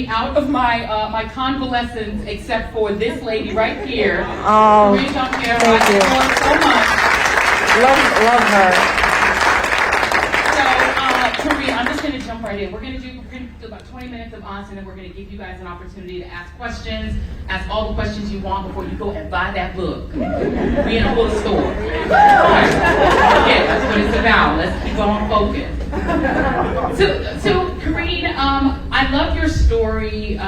Out of my convalescence, except for this lady right here. Oh, Karine Jean-Pierre, thank you. I love so much. Love her. So, Karine, I'm just going to jump right in. We're going to do about 20 minutes of us, and then we're going to give you guys an opportunity to ask questions. Ask all the questions you want before you go and buy that book. Be in a bookstore. Right. Okay, that's what it's about. Let's keep on focused. So Karine, I love your story,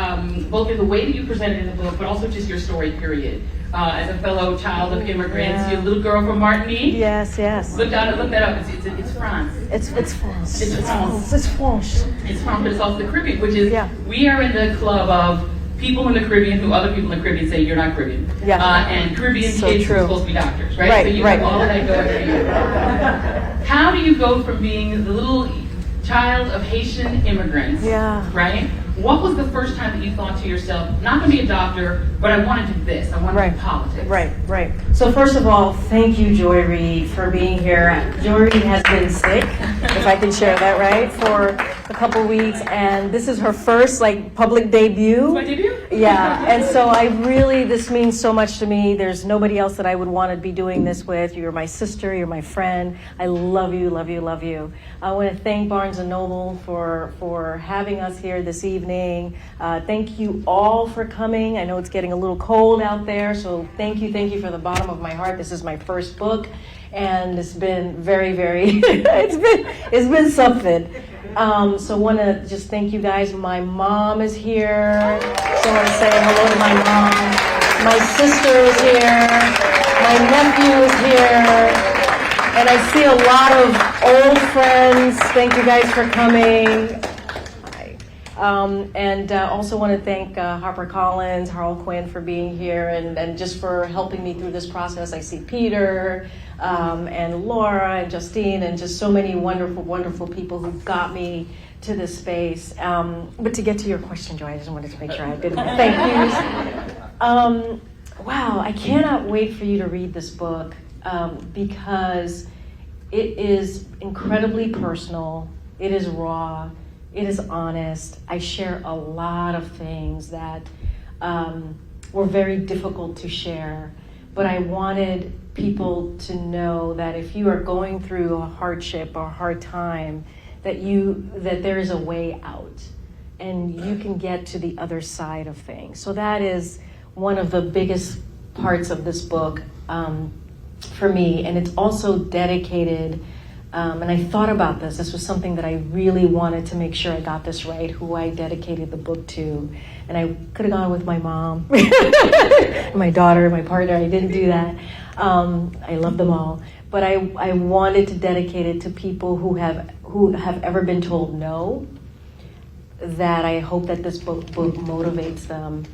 both in the way that you presented in the book, but also just your story, period. As a fellow child of immigrants, you're a little girl from Martinique. Yes. Look that up. It's France. It's France. It's France. It's France. It's France, but it's also the Caribbean, which is, we are in the club of people in the Caribbean who other people in the Caribbean say you're not Caribbean. Yeah. And Caribbean So kids true. are supposed to be doctors, right? Right, So you right. have all of that going for you. How do you go from being the little child of Haitian immigrants, right? What was the first time that you thought to yourself, not going to be a doctor, but I want to do this, I want to do politics? Right. So first of all, thank you, Joy Reid, for being here. Joy Reid has been sick, if I can share that, right, for a couple weeks, and this is her first public debut. My debut? Yeah, and so this means so much to me. There's nobody else that I would want to be doing this with. You're my sister, you're my friend. I love you. I want to thank Barnes & Noble for having us here this evening. Thank you all for coming. I know it's getting a little cold out there, so thank you from the bottom of my heart. This is my first book, and it's been very, it's been something. So I want to just thank you guys. My mom is here, so I want to say hello to my mom. My sister is here. My nephew is here. And I see a lot of old friends. Thank you guys for coming. And also want to thank HarperCollins, Harlequin for being here and just for helping me through this process. I see Peter and Laura and Justine and just so many wonderful people who got me to this space. But to get to your question, Joy, I just wanted to make sure I did my thank yous. Wow, I cannot wait for you to read this book because it is incredibly personal. It is raw. It is honest. I share a lot of things that were very difficult to share, but I wanted people to know that if you are going through a hardship or a hard time, that there is a way out and you can get to the other side of things. So that is one of the biggest parts of this book for me, and it's also dedicated. And I thought about this. This was something that I really wanted to make sure I got this right, who I dedicated the book to. And I could have gone with my mom, my daughter, my partner. I didn't do that. I love them all. But I wanted to dedicate it to people who have ever been told no, that I hope that this book motivates them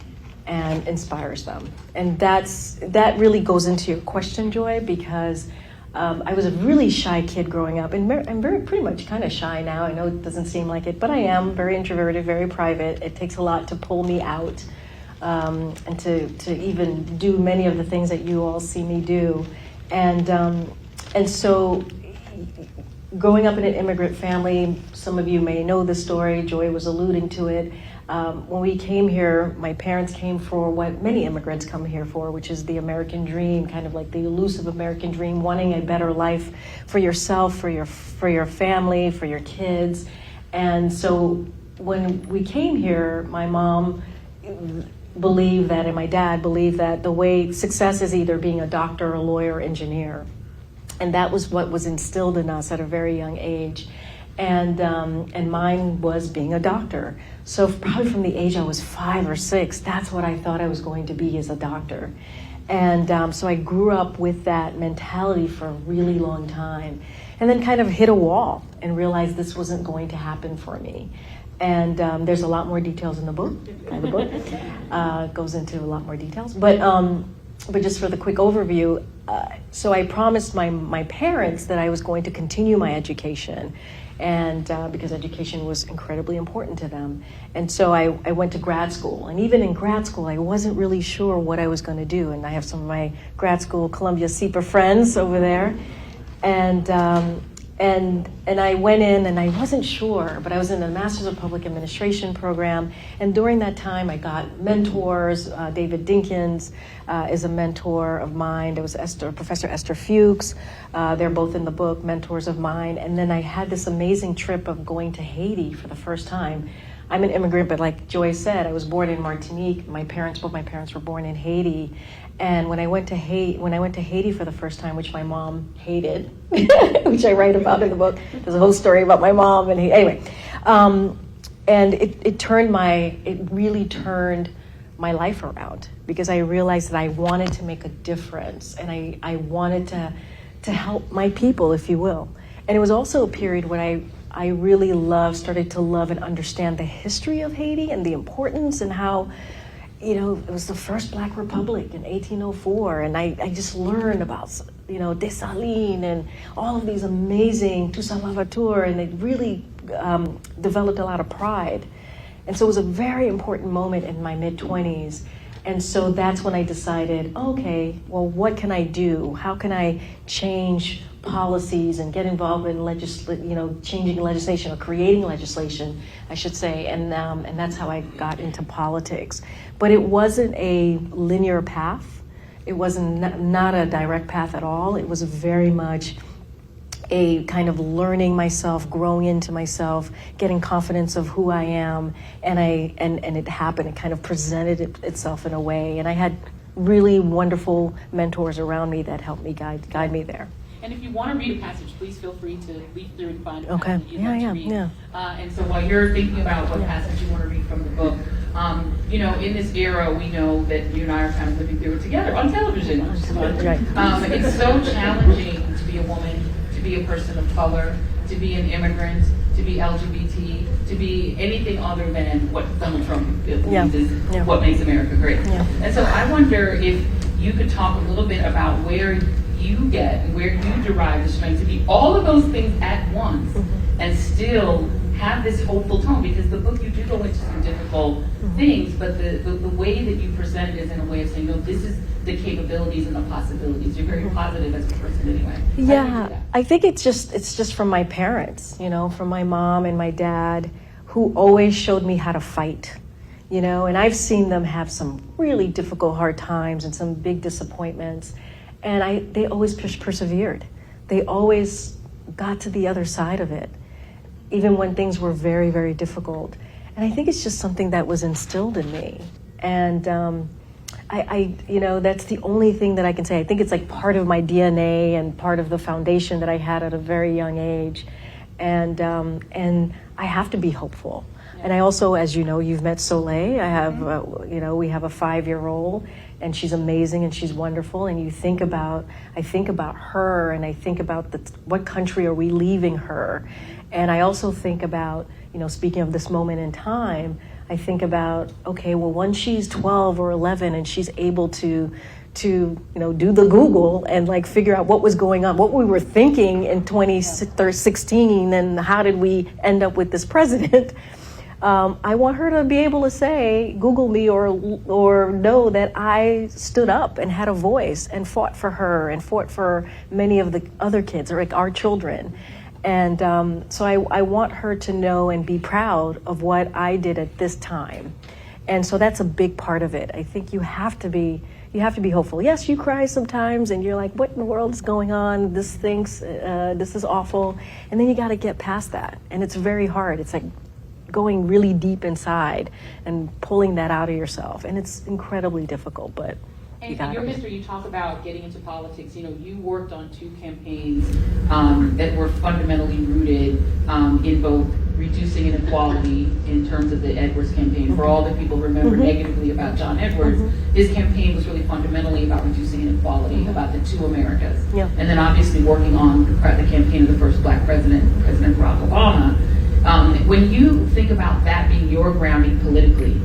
and inspires them. And that really goes into your question, Joy, because I was a really shy kid growing up, and I'm pretty much kind of shy now. I know it doesn't seem like it, but I am very introverted, very private. It takes a lot to pull me out and to even do many of the things that you all see me do. And so growing up in an immigrant family, some of you may know the story. Joy was alluding to it. When we came here, my parents came for what many immigrants come here for, which is the American dream, kind of like the elusive American dream, wanting a better life for yourself, for your family, for your kids. And so when we came here, my mom believed that, and my dad believed that the way success is either being a doctor, a lawyer, engineer. And that was what was instilled in us at a very young age. And mine was being a doctor. So probably from the age I was 5 or 6, that's what I thought I was going to be, as a doctor. And so I grew up with that mentality for a really long time, and then kind of hit a wall and realized this wasn't going to happen for me. And there's a lot more details in the book. Goes into a lot more details. But just for the quick overview, so I promised my parents that I was going to continue my education, and because education was incredibly important to them. And so I went to grad school. And even in grad school, I wasn't really sure what I was going to do. And I have some of my grad school Columbia SEPA friends over there. And And I went in and I wasn't sure, but I was in a Master's of Public Administration program. And during that time, I got mentors. David Dinkins is a mentor of mine. There was Professor Esther Fuchs. They're both in the book, mentors of mine. And then I had this amazing trip of going to Haiti for the first time. I'm an immigrant, but like Joy said, I was born in Martinique. Both my parents were born in Haiti. And when I went to Haiti for the first time, which my mom hated, which I write about in the book, there's a whole story about my mom and anyway, and it really turned my life around, because I realized that I wanted to make a difference, and I wanted to help my people, if you will. And it was also a period when I really started to love and understand the history of Haiti and the importance, and how, it was the first Black Republic in 1804, and I just learned about, Dessalines and all of these amazing Toussaint Louverture, and it really developed a lot of pride. And so it was a very important moment in my mid-20s. And so that's when I decided, okay, well, what can I do? How can I change policies and get involved in changing legislation, or creating legislation, I should say, and that's how I got into politics. But it wasn't a linear path. It wasn't not a direct path at all. It was very much a kind of learning myself, growing into myself, getting confidence of who I am, and it happened. It kind of presented itself in a way, and I had really wonderful mentors around me that helped me guide me there. And if you want to read a passage, please feel free to leaf through and find a Okay. passage you'd like to read. Yeah. And so while you're thinking about what passage you want to read from the book, in this era, we know that you and I are kind of living through it together on television, which is fun. Right. It's so challenging to be a woman, to be a person of color, to be an immigrant, to be LGBT, to be anything other than what Donald Trump believes is what makes America great. Yeah. And so I wonder if you could talk a little bit about where you get and where you derive the strength to be all of those things at once, and still have this hopeful tone, because the book, you do go into some difficult things, but the way that you present it is in a way of saying, no, this is the capabilities and the possibilities. You're very positive as a person anyway. Yeah, I think it's just from my parents, from my mom and my dad, who always showed me how to fight, and I've seen them have some really difficult, hard times and some big disappointments, and they always persevered. They always got to the other side of it, even when things were very, very difficult. And I think it's just something that was instilled in me. And that's the only thing that I can say. I think it's like part of my DNA and part of the foundation that I had at a very young age. And I have to be hopeful. And I also, as you know, you've met Soleil. I have, we have a 5-year-old, and she's amazing and she's wonderful. And I think about her, and I think about what country are we leaving her? And I also think about, speaking of this moment in time, I think about, okay, well, when she's 12 or 11 and she's able to do the Google and figure out what was going on, what we were thinking in 2016, and how did we end up with this president? I want her to be able to say, Google me, or know that I stood up and had a voice and fought for her and fought for many of the other kids, or our children. And so I want her to know and be proud of what I did at this time. And so that's a big part of it. I think you have to be hopeful. Yes, you cry sometimes and you're like, what in the world is going on? This is awful. And then you got to get past that. And it's very hard. It's like going really deep inside and pulling that out of yourself. And it's incredibly difficult, but in your history, you talk about getting into politics. You worked on 2 campaigns that were fundamentally rooted in both reducing inequality in terms of the Edwards campaign. For all that people remember negatively about John Edwards, his campaign was really fundamentally about reducing inequality, about the 2 Americas. Yeah. And then obviously working on the campaign of the first Black president, President Barack Obama. When you think about that being your grounding politically,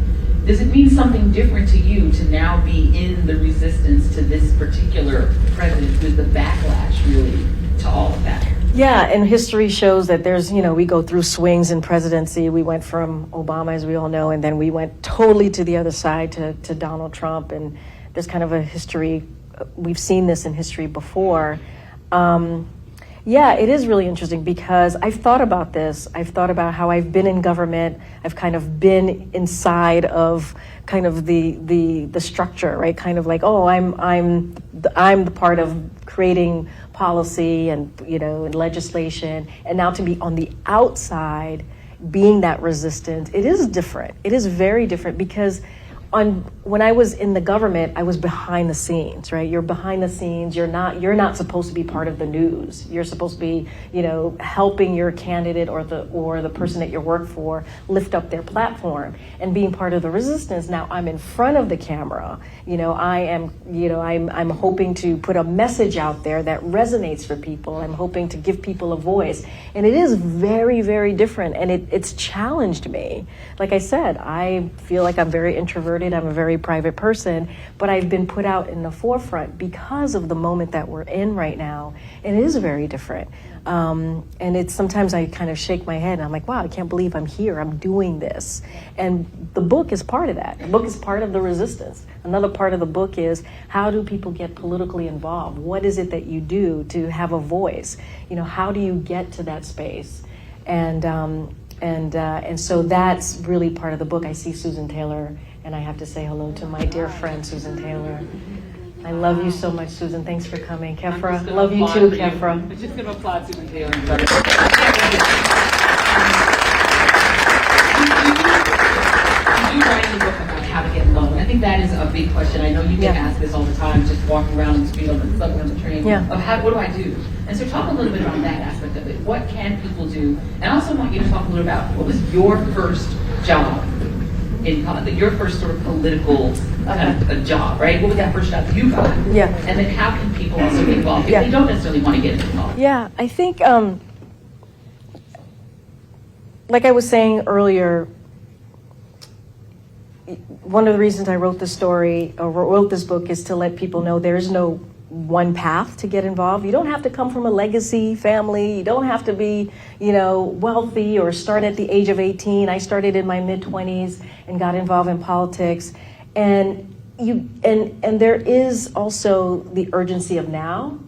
does it mean something different to you to now be in the resistance to this particular president with the backlash really to all of that? Yeah, and history shows that there's, we go through swings in presidency. We went from Obama, as we all know, and then we went totally to the other side to Donald Trump. And there's kind of a history, we've seen this in history before. Yeah, it is really interesting because I've thought about this. I've thought about how I've been in government. I've kind of been inside of kind of the structure, right? Kind of like, oh, I'm the part of creating policy and and legislation, and now to be on the outside, being that resistant, it is different. It is very different because when I was in the government, I was behind the scenes, right? You're behind the scenes. You're not supposed to be part of the news. You're supposed to be, helping your candidate or the person that you work for lift up their platform and being part of the resistance. Now I'm in front of the camera. I'm hoping to put a message out there that resonates for people. I'm hoping to give people a voice, and it is very, very different, and it's challenged me. Like I said, I feel like I'm very introverted. I'm a very private person, but I've been put out in the forefront because of the moment that we're in right now, and it is very different. And it's sometimes I kind of shake my head and I'm like, wow, I can't believe I'm here. I'm doing this. And the book is part of that. The book is part of the resistance. Another part of the book is, how do people get politically involved? What is it that you do to have a voice? How do you get to that space? And so that's really part of the book. I see Susan Taylor, and I have to say hello to my dear friend, Susan Taylor. I love you so much, Susan. Thanks for coming. Kefra, love you too, Kefra. I'm just going to applaud Susan Taylor. You writing the book about how to get involved. I think that is a big question. I know you get asked this all the time, just walking around the street on the train, of what do I do? And so talk a little bit about that aspect of it. What can people do? And I also want you to talk a little about what was your first job in your first sort of political kind of a job, right? What was that first job you got? Yeah. And then how can people also get involved if they don't necessarily want to get involved? Yeah, I think, like I was saying earlier, one of the reasons I wrote this story, or wrote this book, is to let people know there is no one path to get involved. You don't have to come from a legacy family. You don't have to be, wealthy or start at the age of 18. I started in my mid-20s and got involved in politics. And there is also the urgency of now,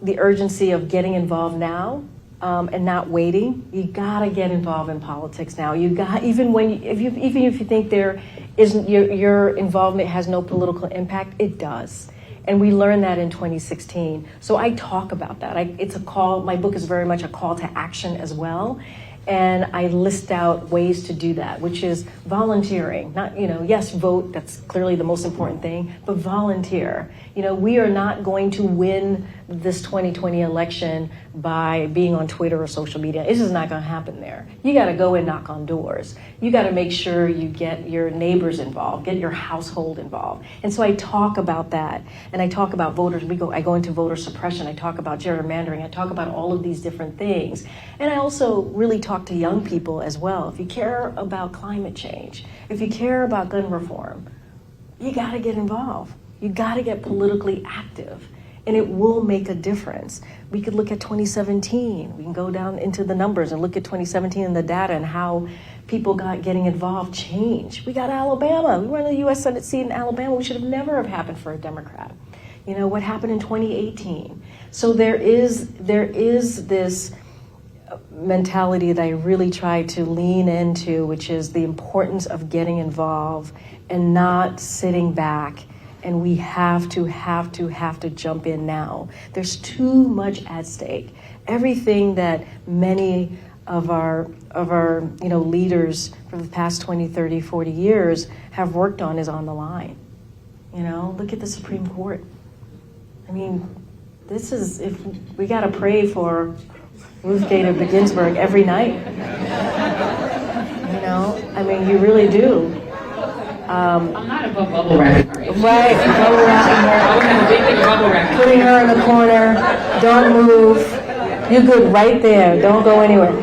the urgency of getting involved now, and not waiting. You gotta get involved in politics now. Even if you think there isn't, your involvement has no political impact, it does. And we learned that in 2016. So I talk about that. It's a call. My book is very much a call to action as well. And I list out ways to do that, which is volunteering. Not, yes, vote, that's clearly the most important thing, but volunteer. We are not going to win this 2020 election by being on Twitter or social media. It's just not going to happen there. You got to go and knock on doors. You got to make sure you get your neighbors involved, get your household involved. And so I talk about that, and I talk about voters. I go into voter suppression. I talk about gerrymandering. I talk about all of these different things. And I also really talk to young people as well. If you care about climate change, if you care about gun reform, you got to get involved. You got to get politically active, and it will make a difference. We could look at 2017. We can go down into the numbers and look at 2017 and the data and how people getting involved changed. We got Alabama. We were in the U.S. Senate seat in Alabama. We should have never have happened for a Democrat. What happened in 2018. So there is this mentality that I really try to lean into, which is the importance of getting involved and not sitting back. And we have to jump in now. There's too much at stake. Everything that many of our leaders for the past 20, 30, 40 years have worked on is on the line. Look at the Supreme Court. I mean, if we got to pray for Ruth Bader Ginsburg every night. You really do. I'm not above bubble wrapping. Right, bubble wrapping her. Putting her in the corner. Don't move. You're good right there. Don't go anywhere.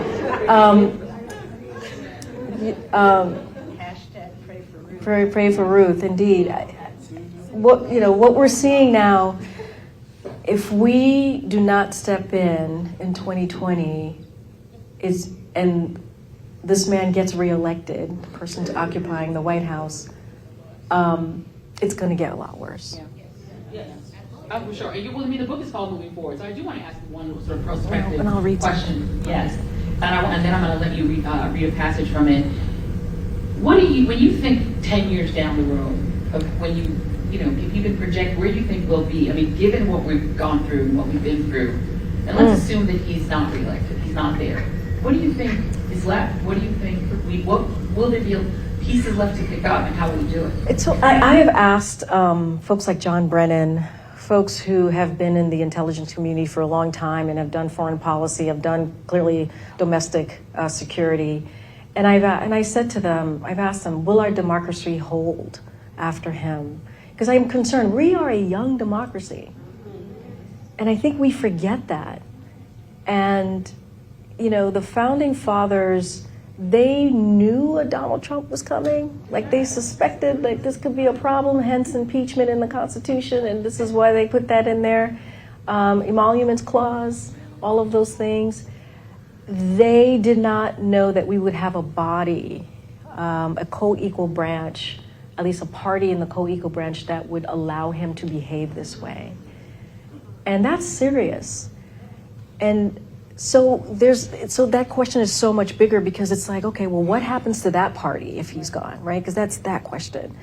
Hashtag pray for Ruth. Pray for Ruth, indeed. What we're seeing now, if we do not step in 2020, and this man gets reelected, the person's occupying the White House, it's going to get a lot worse. For sure. And the book is called Moving Forward, so I do want to ask you one sort of prospective and I'll read question. Yes. And then I'm going to let you read a passage from it. What do you, when you think 10 years down the road, of when if you can project where you think we'll be, I mean, given what we've gone through and what we've been through, and let's assume that he's not reelected, he's not there. What do you think is left? What do you think, what will there be pieces left to pick up, and how will we do it? So I have asked folks like John Brennan, folks who have been in the intelligence community for a long time and have done foreign policy, have done clearly domestic security, and I said to them, I've asked them, will our democracy hold after him? Because I'm concerned, we are a young democracy, and I think we forget that. And the founding fathers, they knew a Donald Trump was coming. Like, they suspected like this could be a problem, hence impeachment in the Constitution, and this is why they put that in there. Emoluments clause, all of those things. They did not know that we would have a body, a co-equal branch, at least a party in the co-equal branch that would allow him to behave this way. And that's serious. And so that question is so much bigger, because it's like, okay, well, what happens to that party if he's gone, right? Because that's that question.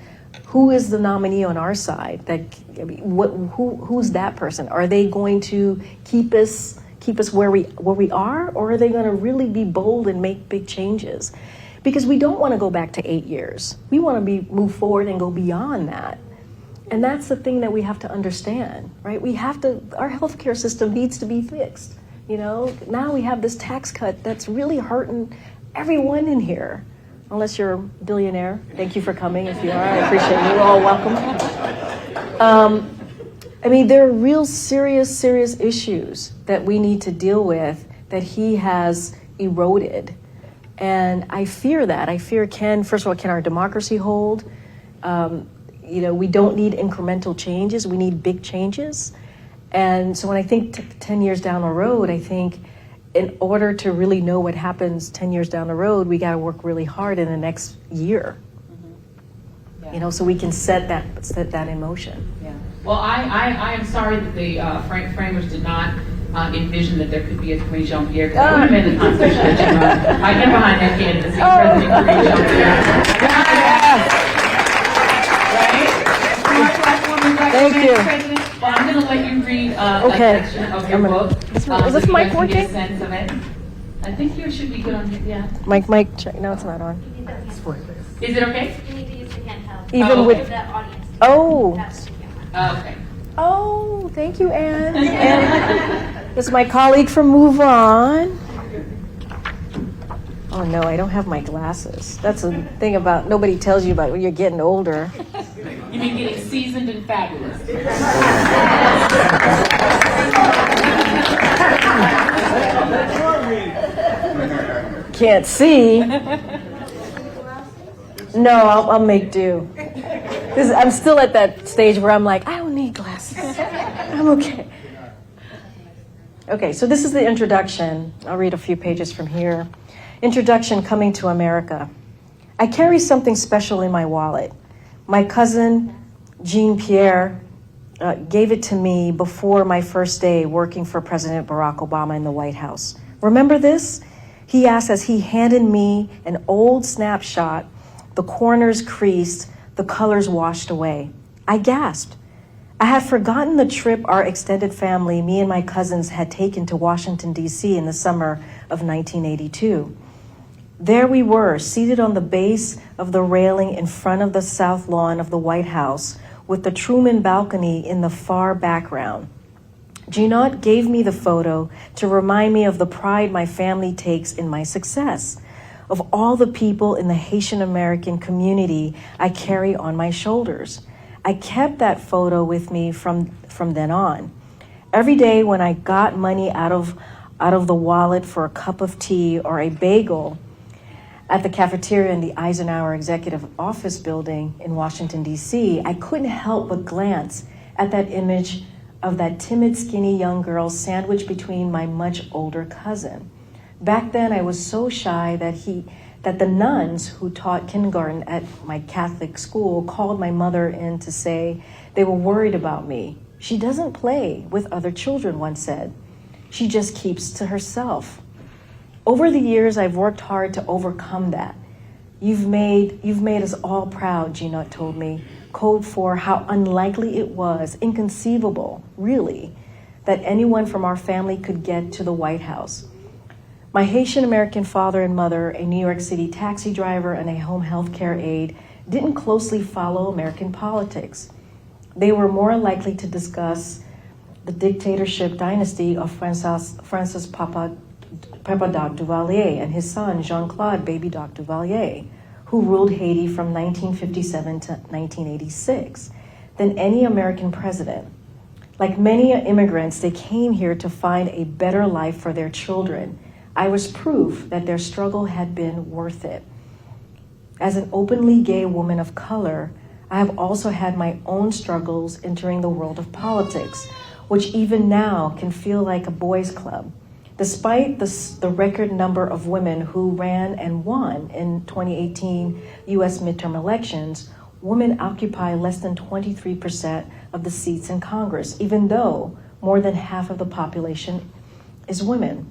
Who is the nominee on our side? Who's that person? Are they going to keep us where we are, or are they going to really be bold and make big changes? Because we don't want to go back to 8 years. We want to move forward and go beyond that. And that's the thing that we have to understand, right? Our healthcare system needs to be fixed. Now we have this tax cut that's really hurting everyone in here, unless you're a billionaire. Thank you for coming. If you are, I appreciate you. You're all welcome. There are real serious issues that we need to deal with that he has eroded. And I fear that. I fear, first of all, can our democracy hold? We don't need incremental changes. We need big changes. And so when I think 10 years down the road, I think in order to really know what happens 10 years down the road, we got to work really hard in the next year. Mm-hmm. Yeah. So we can set that in motion. Yeah. Well, I am sorry that the framers did not envision that there could be a Karine Jean-Pierre, because that would have been the Constitution. I get behind that candidacy, President Karine Jean-Pierre. Right? Thank you. Well, I'm going to let you read a section of your book. Is this mic working? Get a sense of it. I think you should be good on it, yeah. Mic check. No, it's not on. Is it okay? You need to use the handheld. Even with the audience. Oh. Okay. Oh, thank you, Anne. And this is my colleague from Move On. Oh no, I don't have my glasses. That's the thing about nobody tells you about when you're getting older. You mean getting seasoned and fabulous? Can't see. No, I'll make do. I'm still at that stage where I'm like, I don't need glasses. I'm okay. Okay, so this is the introduction. I'll read a few pages from here. Introduction, coming to America. I carry something special in my wallet. My cousin, Jean-Pierre, gave it to me before my first day working for President Barack Obama in the White House. Remember this? He asked as he handed me an old snapshot, the corners creased, the colors washed away. I gasped. I had forgotten the trip our extended family, me and my cousins, had taken to Washington, D.C. in the summer of 1982. There we were, seated on the base of the railing in front of the south lawn of the White House, with the Truman balcony in the far background. Jeanette gave me the photo to remind me of the pride my family takes in my success, of all the people in the Haitian American community I carry on my shoulders. I kept that photo with me from then on. Every day when I got money out of the wallet for a cup of tea or a bagel at the cafeteria in the Eisenhower Executive Office building in Washington, D.C., I couldn't help but glance at that image of that timid, skinny young girl sandwiched between my much older cousin. Back then, I was so shy that the nuns who taught kindergarten at my Catholic school called my mother in to say they were worried about me She doesn't play with other children, one said. She just keeps to herself. Over the years, I've worked hard to overcome that. You've made us all proud, Jeanette told me. Code for how unlikely it was, inconceivable, really, that anyone from our family could get to the White House. My Haitian American father and mother, a New York City taxi driver and a home health care aide, didn't closely follow American politics. They were more likely to discuss the dictatorship dynasty of Francis Papa Doc Duvalier and his son, Jean-Claude Baby Doc Duvalier, who ruled Haiti from 1957 to 1986, than any American president. Like many immigrants, they came here to find a better life for their children. I was proof that their struggle had been worth it. As an openly gay woman of color, I have also had my own struggles entering the world of politics, which even now can feel like a boys' club. Despite the record number of women who ran and won in 2018 US midterm elections, women occupy less than 23% of the seats in Congress, even though more than half of the population is women.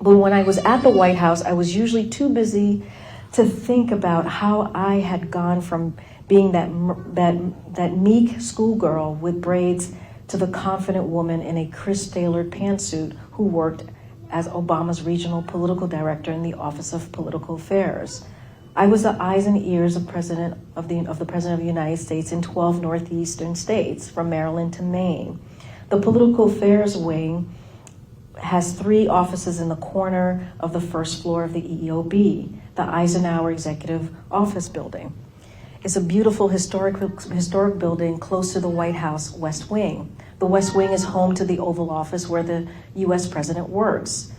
But when I was at the White House, I was usually too busy to think about how I had gone from being that meek schoolgirl with braids to the confident woman in a crisp-tailored pantsuit who worked as Obama's regional political director in the Office of Political Affairs. I was the eyes and ears of the President of the United States in 12 northeastern states, from Maryland to Maine. The Political Affairs wing has 3 offices in the corner of the first floor of the EEOB, the Eisenhower Executive Office Building. It's a beautiful historic building close to the White House West Wing. The West Wing is home to the Oval Office where the US President works.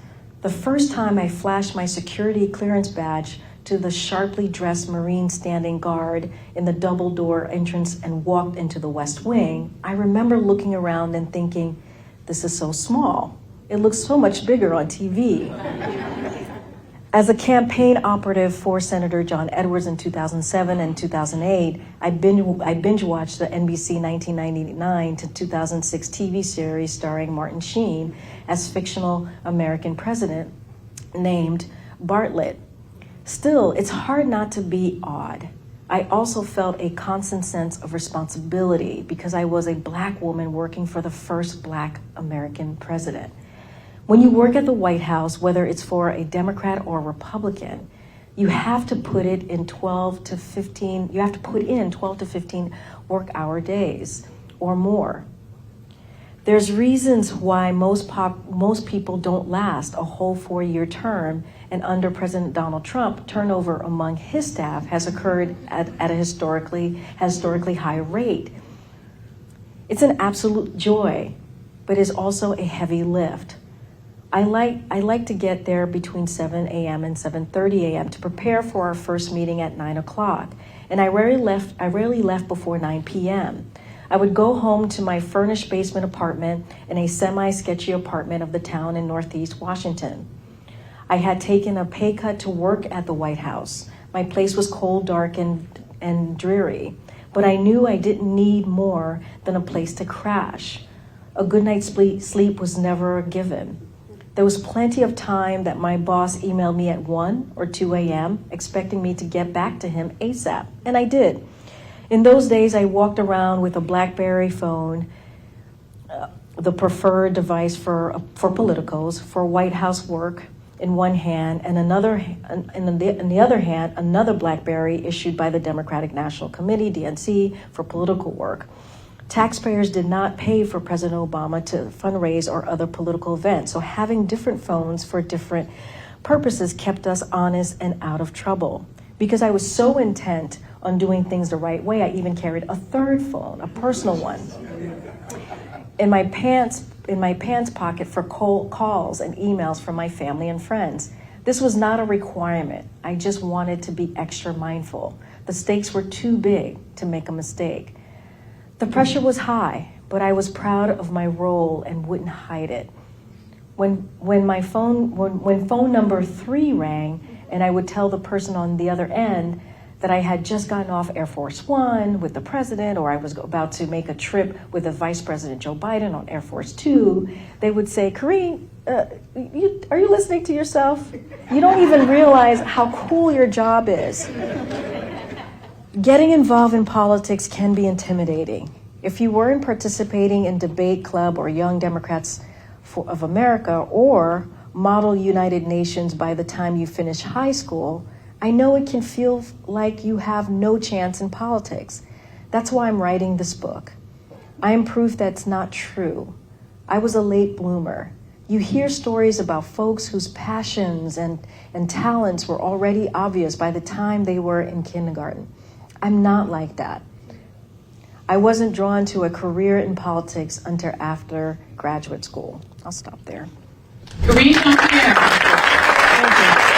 The first time I flashed my security clearance badge to the sharply dressed Marine standing guard in the double door entrance and walked into the West Wing, I remember looking around and thinking, this is so small. It looks so much bigger on TV. As a campaign operative for Senator John Edwards in 2007 and 2008, I binge watched the NBC 1999 to 2006 TV series starring Martin Sheen as fictional American president named Bartlett. Still, it's hard not to be awed. I also felt a constant sense of responsibility because I was a Black woman working for the first Black American president. When you work at the White House, whether it's for a Democrat or Republican, you have to put in 12 to 15 work-hour days or more. There's reasons why most people don't last a whole 4-year term, and under President Donald Trump, turnover among his staff has occurred at a historically high rate. It's an absolute joy, but it's also a heavy lift. I like to get there between 7 a.m. and 7:30 a.m. to prepare for our first meeting at 9 o'clock, and I rarely left before 9 p.m. I would go home to my furnished basement apartment in a semi-sketchy apartment of the town in Northeast Washington. I had taken a pay cut to work at the White House. My place was cold, dark, and dreary, but I knew I didn't need more than a place to crash. A good night's sleep was never a given. There was plenty of time that my boss emailed me at 1 or 2 a.m. expecting me to get back to him ASAP, and I did. In those days, I walked around with a BlackBerry phone, the preferred device for politicos, for White House work in one hand, and in the other hand, another BlackBerry issued by the Democratic National Committee, DNC, for political work. Taxpayers did not pay for President Obama to fundraise or other political events, so having different phones for different purposes kept us honest and out of trouble. Because I was so intent on doing things the right way, I even carried a third phone, a personal one, in my pants pocket for calls and emails from my family and friends. This was not a requirement. I just wanted to be extra mindful. The stakes were too big to make a mistake. The pressure was high, but I was proud of my role and wouldn't hide it. When phone number 3 rang, and I would tell the person on the other end that I had just gotten off Air Force One with the president, or I was about to make a trip with the Vice President Joe Biden on Air Force Two, they would say, Karine, are you listening to yourself? You don't even realize how cool your job is. Getting involved in politics can be intimidating. If you weren't participating in Debate Club or Young Democrats of America or Model United Nations by the time you finish high school, I know it can feel like you have no chance in politics. That's why I'm writing this book. I am proof that's not true. I was a late bloomer. You hear stories about folks whose passions and talents were already obvious by the time they were in kindergarten. I'm not like that. I wasn't drawn to a career in politics until after graduate school. I'll stop there. Karine Jean-Pierre. Thank you.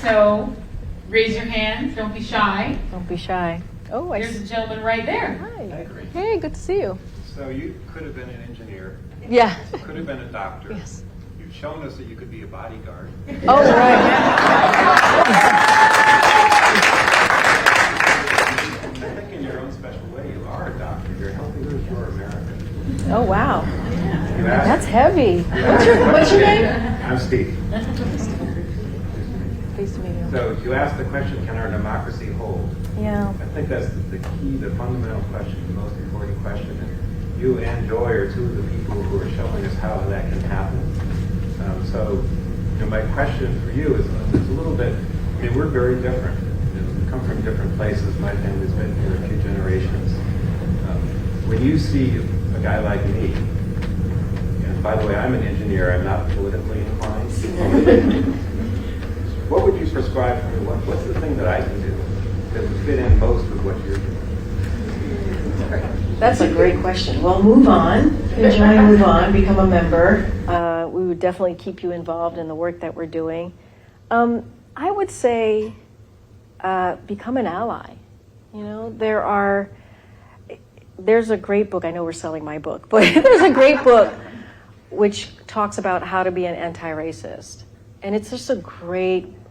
So raise your hands. Don't be shy. Don't be shy. Oh, There's a gentleman right there. Hi. Hey, good to see you. So you could have been an engineer. Yeah. You could have been a doctor. Yes. You've shown us that you could be a bodyguard. Oh, right. I think in your own special way, you are a doctor. You're helping us. You're American. Oh, wow. You asked- That's heavy. you What's your name? I'm Steve. Pleased to meet you. So you asked the question, can our democracy hold? Yeah. I think that's the key, the fundamental question, the most important question. And you and Joy are two of the people who are showing us how that can happen. So my question for you is a little bit, I mean, we're very different. We come from different places. My family's been here a few generations. When you see a guy like me, and by the way, I'm an engineer, I'm not politically inclined. What would you prescribe for me? What's the thing that I can do that would fit in most with what you're doing? That's a great question. Well, move on. Enjoy, move on, become a member. We would definitely keep you involved in the work that we're doing. I would say become an ally. You know, there's a great book. I know we're selling my book, but there's a great book which talks about how to be an anti-racist. And it's just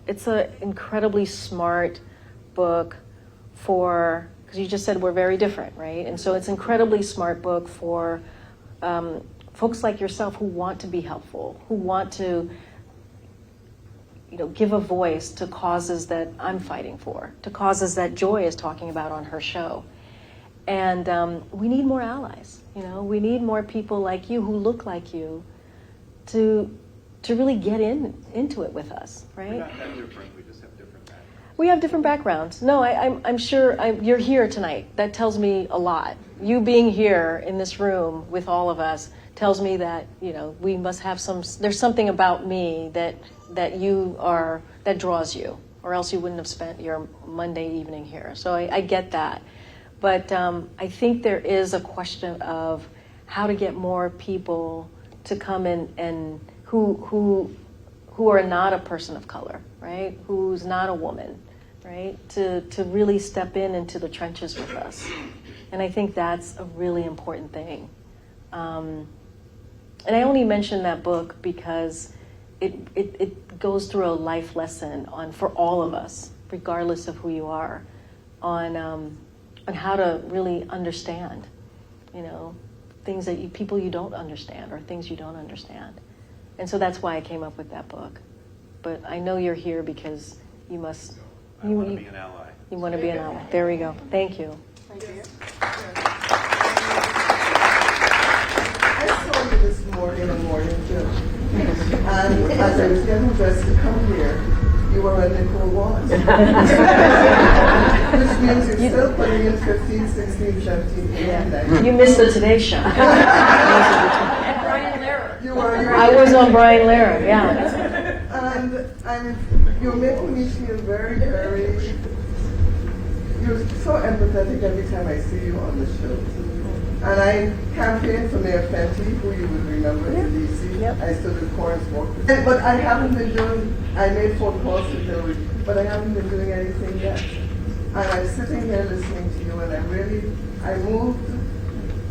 it's an incredibly smart book because you just said we're very different, right? And so it's an incredibly smart book for folks like yourself who want to be helpful, who want to, give a voice to causes that I'm fighting for, to causes that Joy is talking about on her show. And we need more allies, we need more people like you who look like you to really get into it with us, right? We're not that different, we just have different backgrounds. We have different backgrounds. No, I'm sure you're here tonight. That tells me a lot. You being here in this room with all of us tells me that, we must have there's something about me that draws you, or else you wouldn't have spent your Monday evening here. So I get that. But I think there is a question of how to get more people to come in and who are not a person of color, right? Who's not a woman, right? To really step into the trenches with us. And I think that's a really important thing. And I only mention that book because it goes through a life lesson for all of us, regardless of who you are, on how to really understand, things that people you don't understand or things you don't understand. And so that's why I came up with that book. But I know you're here because you must... I want to be an ally. You want to be an ally. There we go. Thank you. Thank you. I saw you this morning in the morning too. And as I was getting dressed to come here, you were on Nicole Watts. Which means you're still putting in 15, 16, 17, 18. You missed the Today Show. I was on Brian Lara, yeah. And you're making me feel very, very, you're so empathetic every time I see you on the show. And I campaigned for Mayor Fenty, who you would remember in D.C. Yep. I stood at Corns Walk. But I haven't been I made phone calls to Hillary, but I haven't been doing anything yet. And I'm sitting here listening to you, and I moved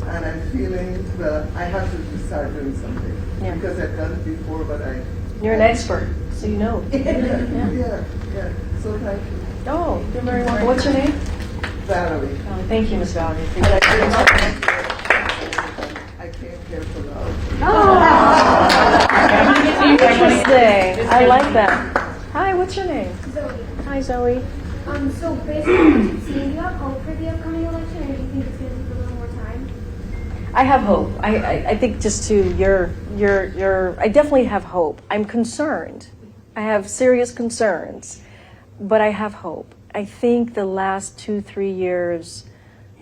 and I'm feeling, well, I have to start doing something. Yeah. Because I've done it before, but You're an expert, so you know. yeah. So thank you. Oh, you're very welcome. What's your name? Valerie. Oh, thank you, Miss Valerie. And I came here for love. Interesting. I like that. Hi, what's your name? Zoe. Hi, Zoe. So based on what you've seen, do you have hope for the upcoming election, or do you think it's going to take a little more time? I have hope. I think just to your, I definitely have hope. I'm concerned. I have serious concerns, but I have hope. I think the last 2-3 years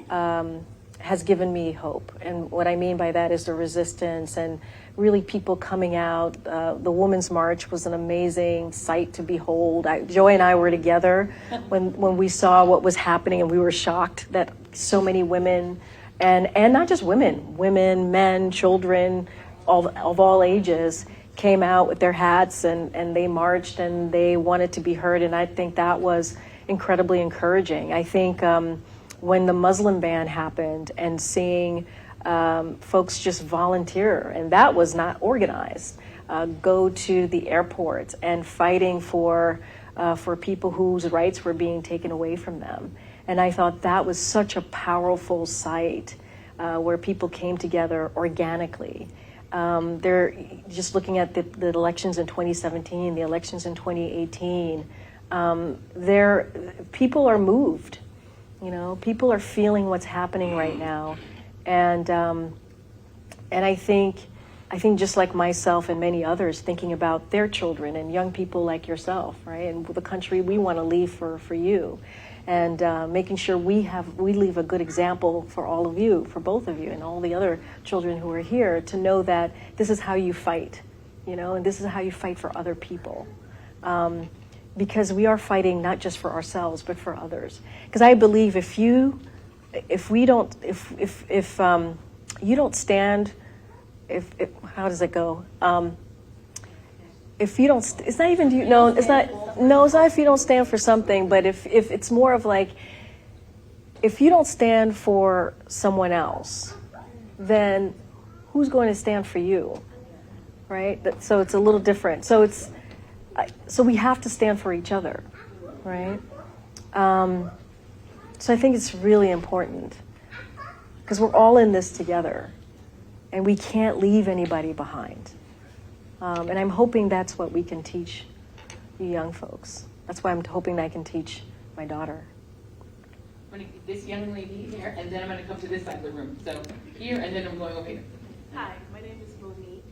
has given me hope. And what I mean by that is the resistance and really people coming out. The Women's March was an amazing sight to behold. Joy and I were together when we saw what was happening, and we were shocked that so many women, and not just women, men, children, of all ages, came out with their hats and they marched and they wanted to be heard. And I think that was incredibly encouraging. I think when the Muslim ban happened and seeing folks just volunteer, and that was not organized, go to the airport and fighting for people whose rights were being taken away from them. And I thought that was such a powerful sight where people came together organically. They're just looking at the elections in 2017, the elections in 2018. People are moved. People are feeling what's happening right now, and I think just like myself and many others, thinking about their children and young people like yourself, right, and the country we want to leave for you, and making sure we leave a good example for all of you, for both of you, and all the other children who are here, to know that this is how you fight, and this is how you fight for other people. Because we are fighting not just for ourselves, but for others. Because I believe if you don't stand, how does it go? If you don't, it's not even it's not if you don't stand for something, but if it's more of like, if you don't stand for someone else, then who's going to stand for you, right? So it's a little different. So we have to stand for each other, right? So I think it's really important because we're all in this together and we can't leave anybody behind. And I'm hoping that's what we can teach you young folks. That's why I'm hoping that I can teach my daughter. I'm going to get this young lady here, and then I'm going to come to this side of the room. So here, and then I'm going over here. Hi, my name is Monique.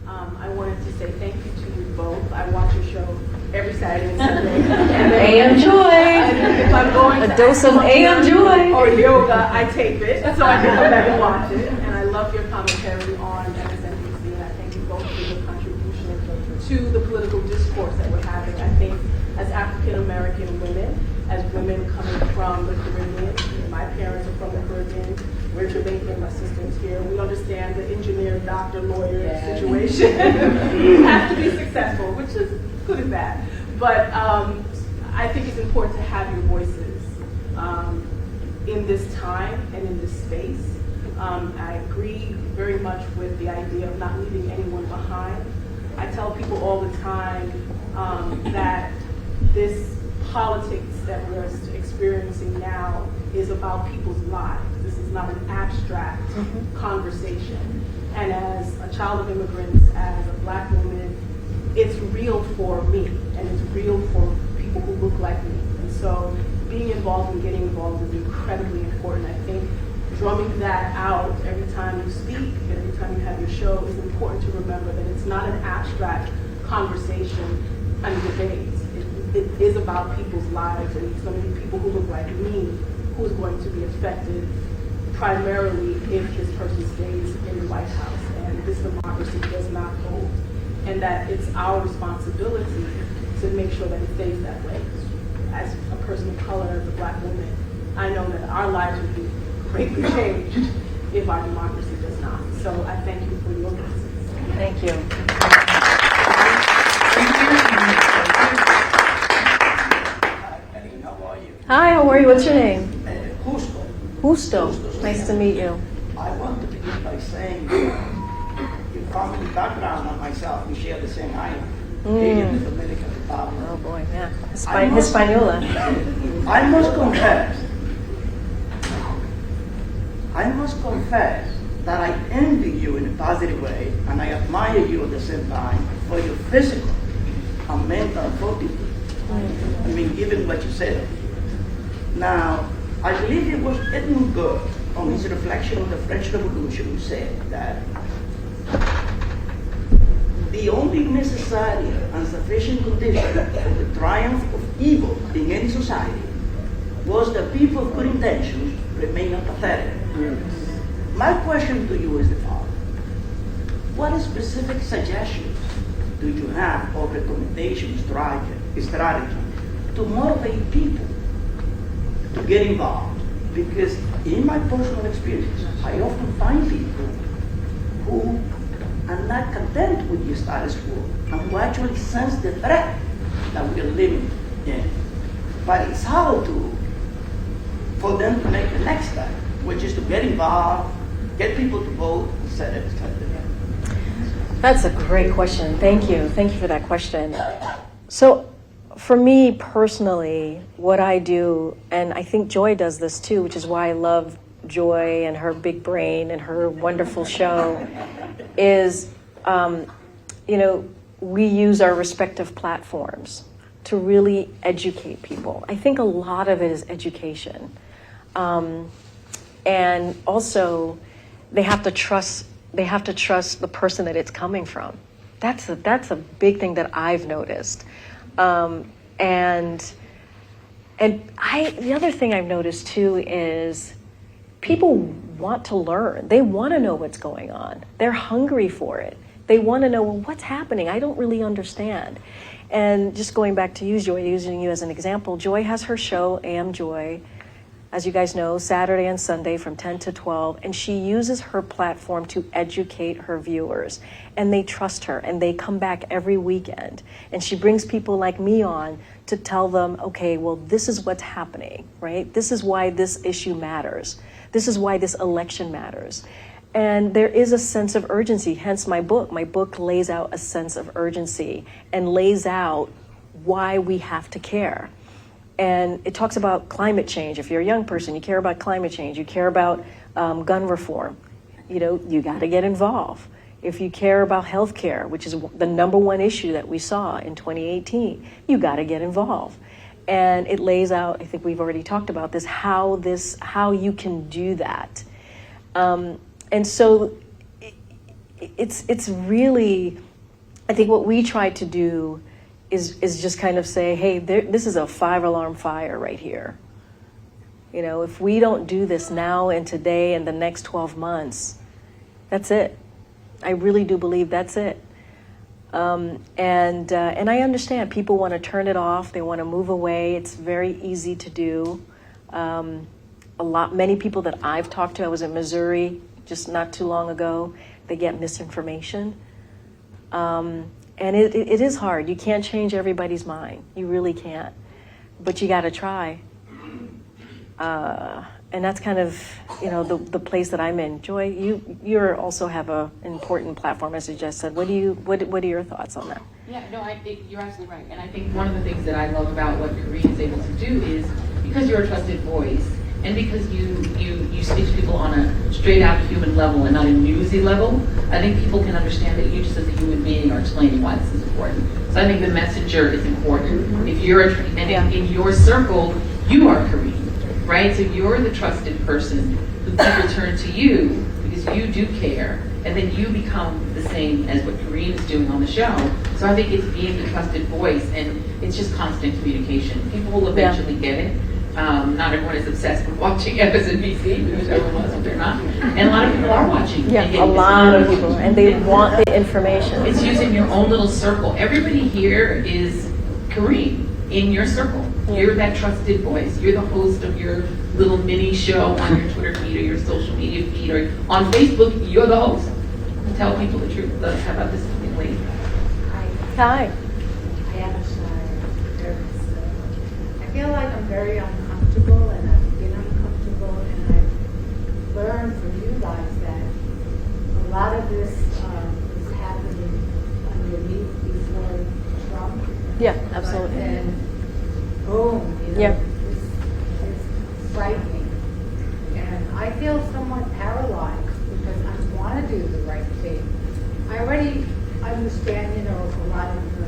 I wanted to say thank you to you both. I watch your show every Saturday and Sunday. AM Joy! If I'm going to a dose of AM Joy! Or yoga, I tape it, so I can come back and watch it. And I love your commentary on MSNBC, and I thank you both for your contribution to the political discourse that we're having. I think as African American women, as women coming from the Caribbean, my parents are from the Caribbean, we're Jamaican, my sister's here. We understand the engineer, doctor, lawyer situation. You have to be successful, which is good and bad. But I think it's important to have your voices in this time and in this space. I agree very much with the idea of not leaving anyone behind. I tell people all the time that this politics that we're experiencing now is about people's lives. This is not an abstract conversation. And as a child of immigrants, as a Black woman, it's real for me, and it's real for people who look like me. And so being involved and getting involved is incredibly important. I think drumming that out every time you speak, every time you have your show, is important to remember that it's not an abstract conversation and debate. It is about people's lives, and it's going to be people who look like me who's going to be affected primarily if this person stays in the White House and this democracy does not hold. And that it's our responsibility to make sure that it stays that way. As a person of color, as a Black woman, I know that our lives would be greatly changed if our democracy does not. So I thank you for your voices. Thank you. How are you? Hi, how are you? What's your name? Justo. Justo. Nice to meet you. I want want to begin by saying your family background and myself, we share the same island, Haiti, the Dominican Republic. Oh boy, yeah. Hispaniola. I must confess that I envy you in a positive way, and I admire you at the same time for your physical and mental fortitude. I mean, given what you said. Now, I believe it was Edmund Burke, on his reflection on the French Revolution, who said that the only necessary and sufficient condition for the triumph of evil in any society was that people of good intentions remain apathetic. My question to you is the following. What specific suggestions do you have or recommendations, strategy to motivate people to get involved? Because in my personal experience, I often find people who are not content with the status quo and who actually sense the threat that we are living in. But it's hard for them to make the next step, which is to get involved, get people to vote, etc., etc. That's a great question. Thank you. Thank you for that question. So for me personally, what I do, and I think Joy does this too, which is why I love Joy and her big brain and her wonderful show, is, we use our respective platforms to really educate people. I think a lot of it is education. And also, they have to trust the person that it's coming from. That's a big thing that I've noticed. And the other thing I've noticed too is people want to learn. They want to know what's going on. They're hungry for it. They want to know, well, what's happening? I don't really understand. And just going back to you, Joy, using you as an example, Joy has her show, AM Joy, as you guys know, Saturday and Sunday from 10 to 12, and she uses her platform to educate her viewers. And they trust her, and they come back every weekend. And she brings people like me on to tell them, okay, well, this is what's happening, right? This is why this issue matters. This is why this election matters. And there is a sense of urgency, hence my book. My book lays out a sense of urgency and lays out why we have to care. And it talks about climate change. If you're a young person, you care about climate change, you care about gun reform, you got to get involved. If you care about healthcare, which is the number one issue that we saw in 2018, you got to get involved. And it lays out, I think we've already talked about this, how you can do that. And so it's really, I think what we try to do is just kind of say, hey, this is a 5-alarm fire right here. If we don't do this now and today and the next 12 months, that's it. I really do believe that's it. And I understand people want to turn it off. They want to move away. It's very easy to do. Many people that I've talked to, I was in Missouri just not too long ago, they get misinformation. And it is hard. You can't change everybody's mind. You really can't. But you got to try. And that's kind of, the place that I'm in. Joy, you also have an important platform, as you just said. What are your thoughts on that? Yeah, no, I think you're absolutely right. And I think one of the things that I love about what Karine is able to do is because you're a trusted voice and because you speak to people on a straight out human level and not a newsy level, I think people can understand that you just as a human being are explaining why this is important. So I think the messenger is important. Mm-hmm. If you're in your circle, you are Karine, right? So you're the trusted person who people turn to you because you do care, and then you become the same as what Karine is doing on the show. So I think it's being the trusted voice, and it's just constant communication. People will eventually get it. Not everyone is obsessed with watching MSNBC, because everyone was, they're not. And a lot of people are watching. Yeah, a lot of people, and they want the information. It's using your own little circle. Everybody here is Karine in your circle. You're that trusted voice. You're the host of your little mini show on your Twitter feed or your social media feed or on Facebook. You're the host. Tell people the truth. How about this lady? Hi. I am a shy, nervous. I feel like I'm very uncomfortable, and I've been uncomfortable, and I've learned from you guys that lot of this is happening underneath before Trump. Yeah, absolutely. And boom, you know, Yeah. it's frightening. And I feel somewhat paralyzed because I want to do the right thing. I already understand, you know, a lot of the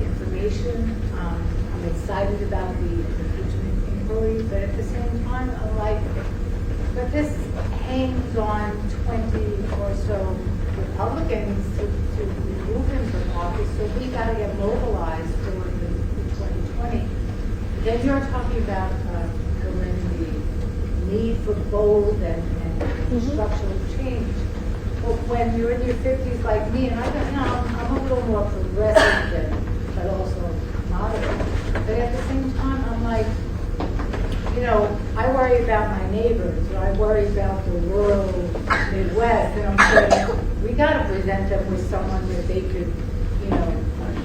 information. I'm excited about the impeachment inquiry, but at the same time, I'm like, but this hangs on 20 or so Republicans to remove him from office, so we got to get mobilized for the 2020. Then you're talking about, Karine, the need for bold and structural change. But when you're in your 50s like me, and I'm a little more progressive but also moderate. But at the same time, I'm like, you know, I worry about my neighbors, or I worry about the rural Midwest, and I'm saying, we got to present them with someone that they could, you know,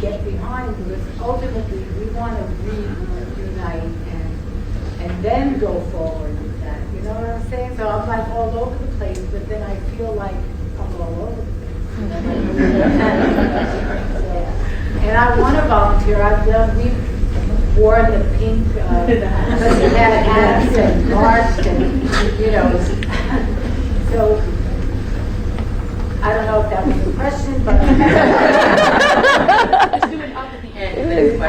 get behind, because ultimately we want to reunite and then go forward with that. You know what I'm saying? So I'm like all over the place, but then I feel like I'm all over the place. And I want to volunteer. We've worn the pink, because we had hats and marched and, you know, so I don't know if that was a question, but. Let's do it up at the end.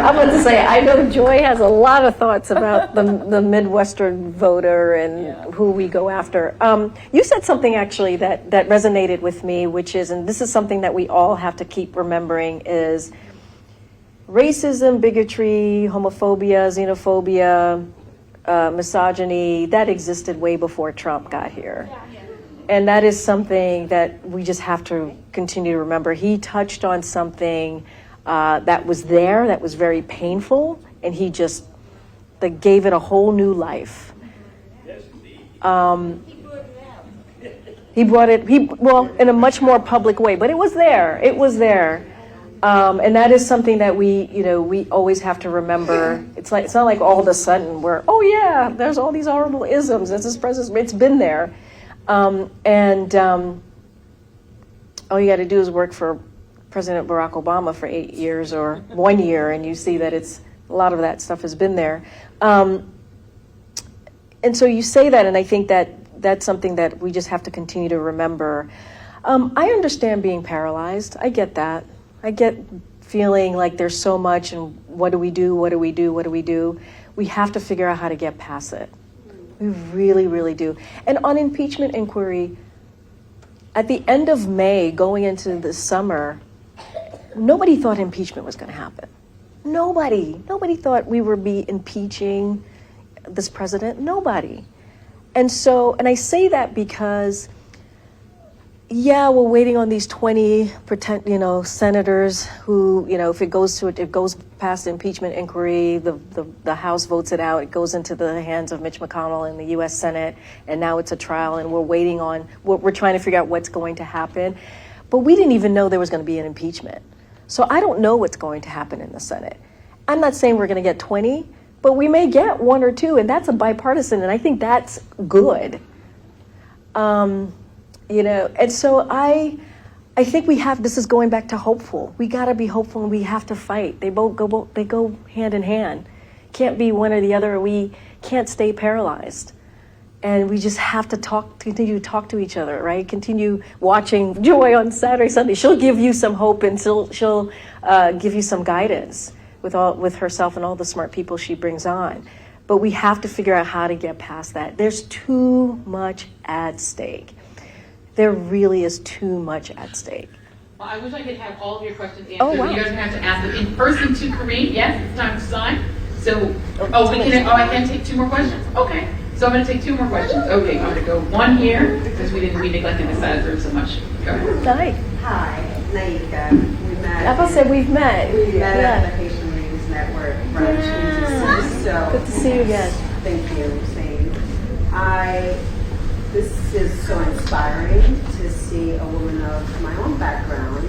I want to say, I know Joy has a lot of thoughts about the Midwestern voter and who we go after. You said something actually that resonated with me, which is, and this is something that we all have to keep remembering, is racism, bigotry, homophobia, xenophobia, misogyny, that existed way before Trump got here. And that is something that we just have to continue to remember. He touched on something that was there, that was very painful, and he just gave it a whole new life. He brought it, well, in a much more public way, but it was there. It was there. And that is something that we always have to remember. It's not like all of a sudden we're, oh yeah, there's all these horrible isms. It's been there. All you got to do is work for President Barack Obama for 8 years or 1 year, and you see that a lot of that stuff has been there. And so you say that, and I think that's something that we just have to continue to remember. I understand being paralyzed. I get that. I get feeling like there's so much, and what do we do? What do we do? What do we do? We have to figure out how to get past it. We really, really do. And on impeachment inquiry, at the end of May, going into the summer, nobody thought impeachment was going to happen. Nobody thought we would be impeaching this president. Nobody. And I say that because, yeah, we're waiting on these 20 senators who, if it goes past the impeachment inquiry, the House votes it out, it goes into the hands of Mitch McConnell in the U.S. Senate, and now it's a trial, and we're trying to figure out what's going to happen. But we didn't even know there was going to be an impeachment. So I don't know what's going to happen in the Senate. I'm not saying we're going to get 20, but we may get 1 or 2, and that's a bipartisan, and I think that's good. And so I think this is going back to hopeful. We got to be hopeful, and we have to fight. They go hand in hand. Can't be one or the other. We can't stay paralyzed. And we just have to continue to talk to each other, right? Continue watching Joy on Saturday, Sunday. She'll give you some hope, and she'll give you some guidance with herself and all the smart people she brings on. But we have to figure out how to get past that. There's too much at stake. There really is too much at stake. Well, I wish I could have all of your questions answered. Oh, wow. You guys are going to have to ask them in person to Karine. Yes, it's time to sign. So, I can take 2 more questions? Okay. So I'm going to take 2 more questions. Okay, I'm going to go 1 here, because we neglected the side room so much. Go ahead. Hi, Naika. We met. I've said we've met. We met at the Haitian Readers Network brunch. Yeah. So good to see you again. Thank you, Zane. This is so inspiring to see a woman of my own background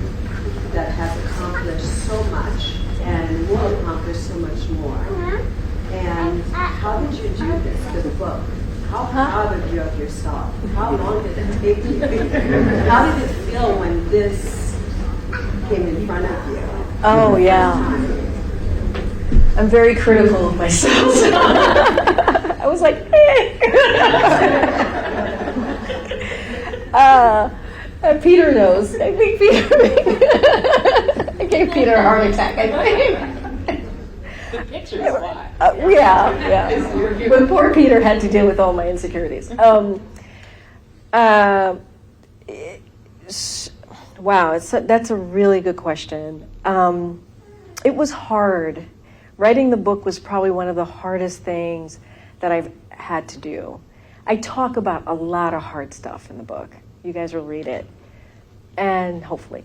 that has accomplished so much and will accomplish so much more. And how did you do this, the book? how proud of you of yourself? How long did it take you? How did it feel when this came in front of you? Oh, yeah. I'm very critical of myself. I was like, Peter knows. I think Peter. I gave Peter a heart attack, I think. The picture is why. Yeah. But poor Peter had to deal with all my insecurities. Wow, that's a really good question. It was hard. Writing the book was probably one of the hardest things that I've had to do. I talk about a lot of hard stuff in the book. You guys will read it, and hopefully.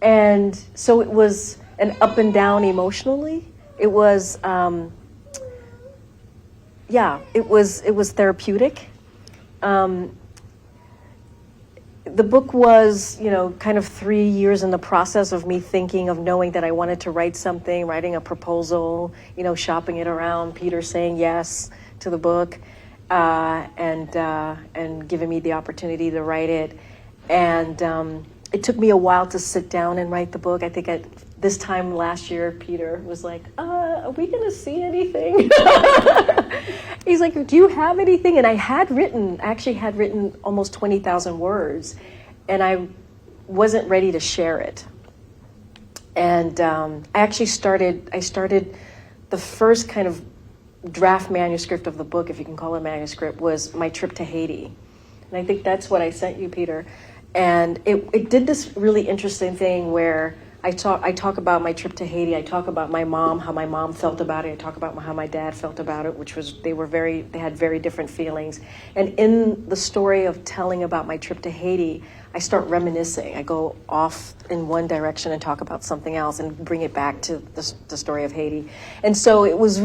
And so it was an up and down emotionally. It was, it was therapeutic. The book was, kind of 3 years in the process of me thinking of knowing that I wanted to write something, writing a proposal, shopping it around, Peter saying yes to the book, and giving me the opportunity to write it. And it took me a while to sit down and write the book. I think at this time last year, Peter was like, are we going to see anything? He's like, do you have anything? And I actually had written almost 20,000 words, and I wasn't ready to share it. And I started the first kind of draft manuscript of the book, if you can call it a manuscript, was my trip to Haiti. And I think that's what I sent you, Peter. And it did this really interesting thing where I talk about my trip to Haiti. I talk about my mom, how my mom felt about it. I talk about how my dad felt about it, which was they had very different feelings. And in the story of telling about my trip to Haiti, I start reminiscing. I go off in one direction and talk about something else and bring it back to the story of Haiti. And so it was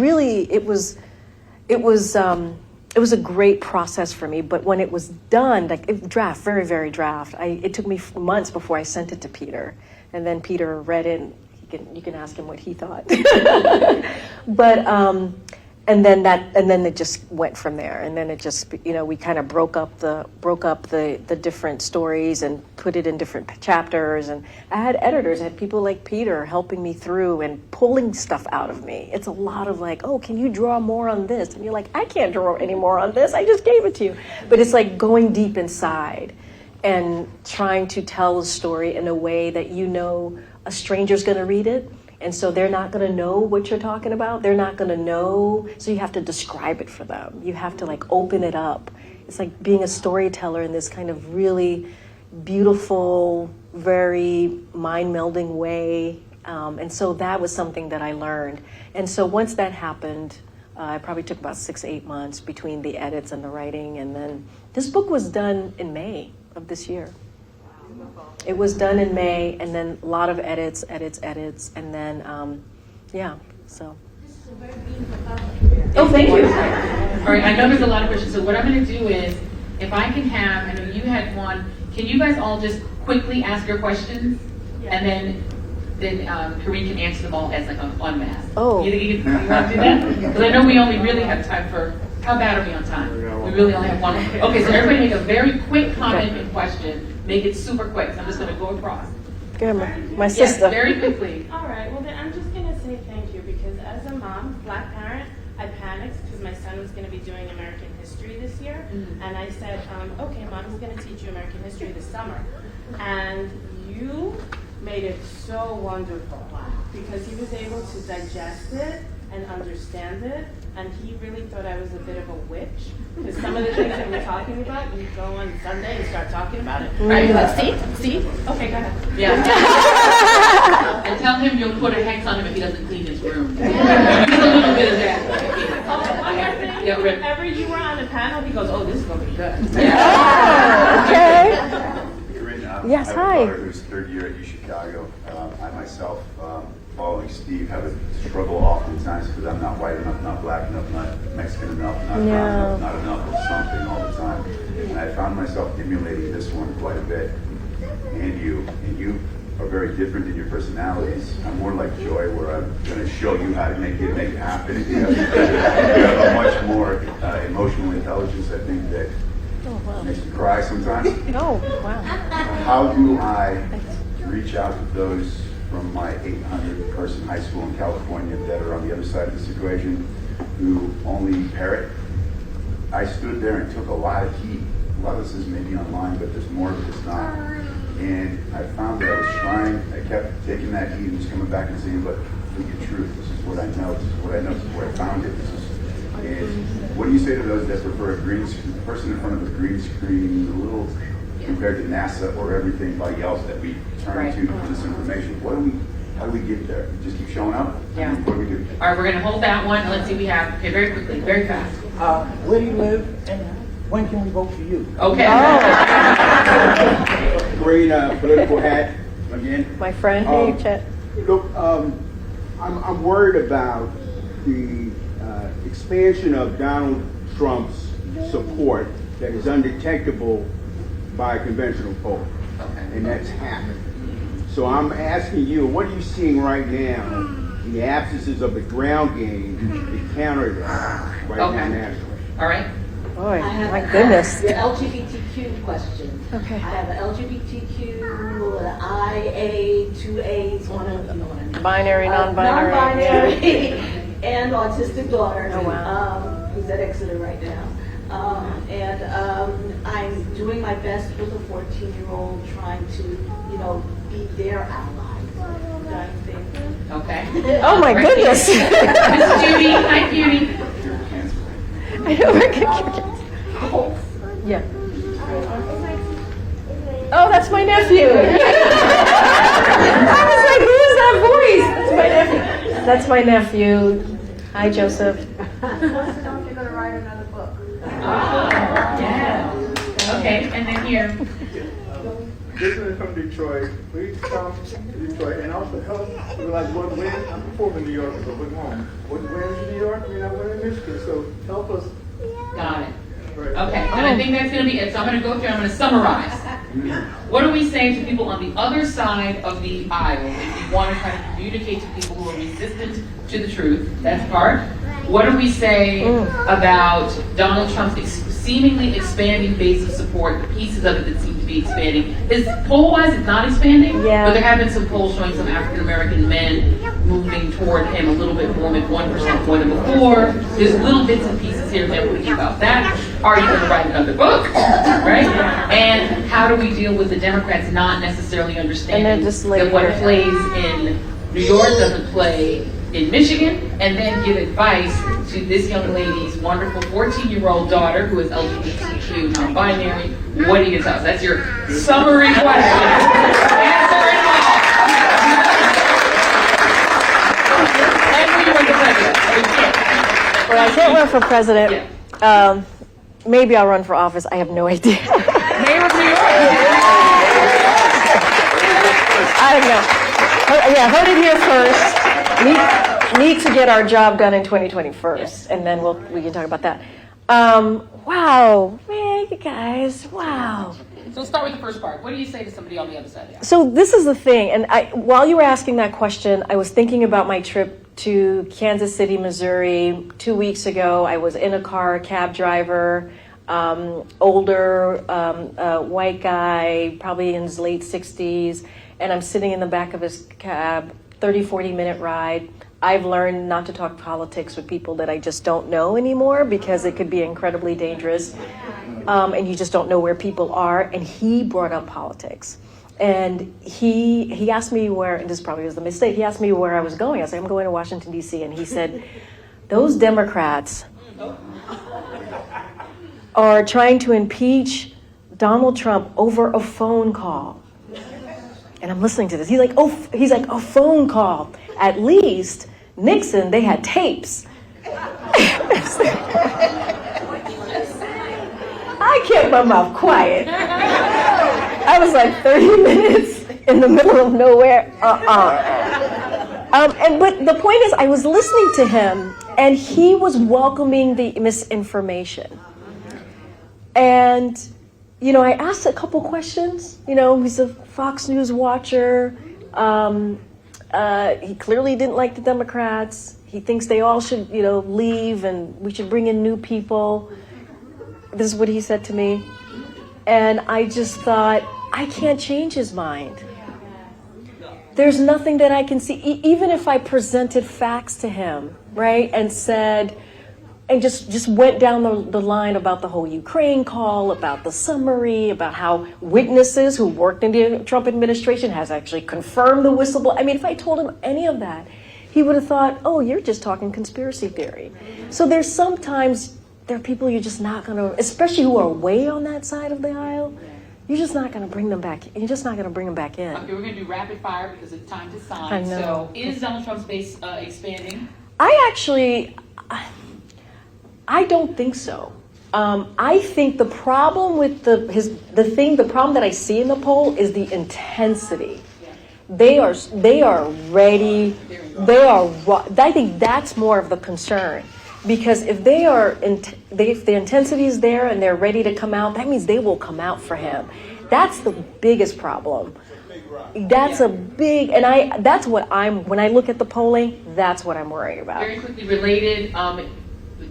a great process for me. But when it was done, very, very draft, it took me months before I sent it to Peter. And then Peter read it, and you can ask him what he thought. But and then it just went from there. And then it just we kind of broke up the different stories and put it in different chapters. And I had editors, I had people like Peter helping me through and pulling stuff out of me. It's a lot of like, oh, can you draw more on this? And you're like, I can't draw any more on this. I just gave it to you. But it's like going deep inside and trying to tell a story in a way that a stranger's going to read it. And so they're not going to know what you're talking about. They're not going to know. So you have to describe it for them. You have to open it up. It's like being a storyteller in this kind of really beautiful, very mind-melding way. And so that was something that I learned. And so once that happened, it probably took about 6 to 8 months between the edits and the writing. And then this book was done in May of this year. It was done in May, and then a lot of edits, and then, so. This is a very beautiful topic. Oh, thank you. All right, I know there's a lot of questions, so what I'm going to do is, if I can have, I know you had one, can you guys all just quickly ask your questions? Yeah. And then Karine can answer them all as en masse. Oh. You want to do that? Because I know we only really have time for, how bad are we on time? We really only have one. Okay, so everybody make a very quick comment and question. Make it super quick. So I'm just going to go across. Good, my sister. Yes, very quickly. All right, well then I'm just going to say thank you because as a mom, Black parent, I panicked because my son was going to be doing American history this year. Mm-hmm. And I said, okay, Mom's going to teach you American history this summer. And you made it so wonderful because he was able to digest it and understand it. And he really thought I was a bit of a witch. Because some of the things that we're talking about, you go on Sunday and start talking about it. Right? You're like, see? Okay, go ahead. Yeah. And tell him you'll put a hex on him if he doesn't clean his room. Use a little bit of that. Whenever you were on a panel, he goes, oh, this is going to be good. Yeah. Okay. Yes, I have hi. a daughter who's third year at U Chicago. I myself, following Steve, have a struggle oftentimes because I'm not white enough, not black enough, not Mexican enough, not brown enough, not enough of something all the time. And I found myself emulating this one quite a bit, and you are very different in your personalities. I'm more like Joy, where I'm going to show you how to make it happen. You have a much more emotional intelligence, I think, that makes me cry sometimes. Oh, wow. How do I reach out to those from my 800-person high school in California that are on the other side of this equation who only parrot? I stood there and took a lot of heat. A lot of this is maybe online, but there's more of it that's not. And I found that I was trying, I kept taking that heat and just coming back and saying, but look at truth. This is what I know. This is what I know. This is where I found it. And what do you say to those that prefer a green screen, the person in front of a green screen, a little compared to NASA or everybody else that we turn to for this information? How do we get there? Just keep showing up? Yeah. What do we do? All right, we're going to hold that one. Let's see, we have, okay, very quickly, very fast. Where do you live and when can we vote for you? Okay. Great political hat again. My friend, hey, Chet. Look, I'm worried about the expansion of Donald Trump's support that is undetectable by a conventional poll, and that's happened. So I'm asking you, what are you seeing right now, the absences of the ground game to counter that right now nationally? All right. Boy, my goodness. Your LGBTQ question. Okay. I have an LGBTQ, an IA, 2 A's, one of them. Binary, non-binary. Non-binary, and autistic daughter. Oh, wow. Who's at Exeter right now. I'm doing my best with a 14-year-old, trying to, be their ally. Okay. Oh my goodness. Miss Judy, hi Judy. I know we're Yeah. Oh, that's my nephew. I was like, who is that voice? That's my nephew. That's my nephew. Hi, Joseph. Don't you're going to write another book? Yeah. Okay, and then here. This is from Detroit. Please come to Detroit and also help. Like what wins? I'm from New York, but we're home. What wins in New York? We're not winning Michigan. So help us. Got it. Right. Okay, and I think that's going to be it. So I'm going to go through, I'm going to summarize. What do we say to people on the other side of the aisle if you want to try to communicate to people who are resistant to the truth? That's part. What do we say about Donald Trump's seemingly expanding base of support, the pieces of it that seem to be expanding? Poll-wise, it's not expanding, but there have been some polls showing some African-American men moving toward him a little bit more, maybe 1% more than before. There's little bits and pieces here and there. What do you think about that? Are you going to write another book? Right? And how do we deal with the Democrats not necessarily understanding that what plays in New York doesn't play in Michigan, and then give advice to this young lady's wonderful 14-year-old daughter who is LGBTQ, non-binary. What do you tell us? That's your summary question. Answer it all. And will you run for president? Well, I can't run for president. Maybe I'll run for office. I have no idea. Mayor of New York. I don't know. Yeah, heard it here first. Need to get our job done in 2020 first, and then we can talk about that. Wow, man, you guys, wow. So start with the first part. What do you say to somebody on the other side of the aisle? So this is the thing, and while you were asking that question, I was thinking about my trip to Kansas City, Missouri 2 weeks ago. I was in a car, a cab driver, older white guy, probably in his late 60s, and I'm sitting in the back of his cab, 30, 40-minute ride. I've learned not to talk politics with people that I just don't know anymore because it could be incredibly dangerous. And you just don't know where people are. And he brought up politics. And he asked me where, and this probably was a mistake, he asked me where I was going. I said, I'm going to Washington, D.C. And he said, those Democrats are trying to impeach Donald Trump over a phone call. And I'm listening to this. He's like, a phone call. At least Nixon, they had tapes. I kept my mouth quiet. I was like 30 minutes in the middle of nowhere. But the point is, I was listening to him, and he was welcoming the misinformation. And I asked a couple questions. He's a Fox News watcher. He clearly didn't like the Democrats. He thinks they all should, leave and we should bring in new people. This is what he said to me. And I just thought, I can't change his mind. There's nothing that I can see, even if I presented facts to him, right, and said, and just went down the line about the whole Ukraine call, about the summary, about how witnesses who worked in the Trump administration has actually confirmed the whistleblower. I mean, if I told him any of that, he would have thought, oh, you're just talking conspiracy theory. So there's sometimes, there are people you're just not going to, especially who are way on that side of the aisle, you're just not going to bring them back. You're just not going to bring them back in. Okay, we're going to do rapid fire because it's time to sign. I know. So is Donald Trump's base expanding? I don't think so. I think the problem with the problem that I see in the poll is the intensity. They are ready. I think that's more of the concern, because if if the intensity is there and they're ready to come out, that means they will come out for him. That's the biggest problem. That's a big, and that's what when I look at the polling, that's what I'm worried about. Very quickly related,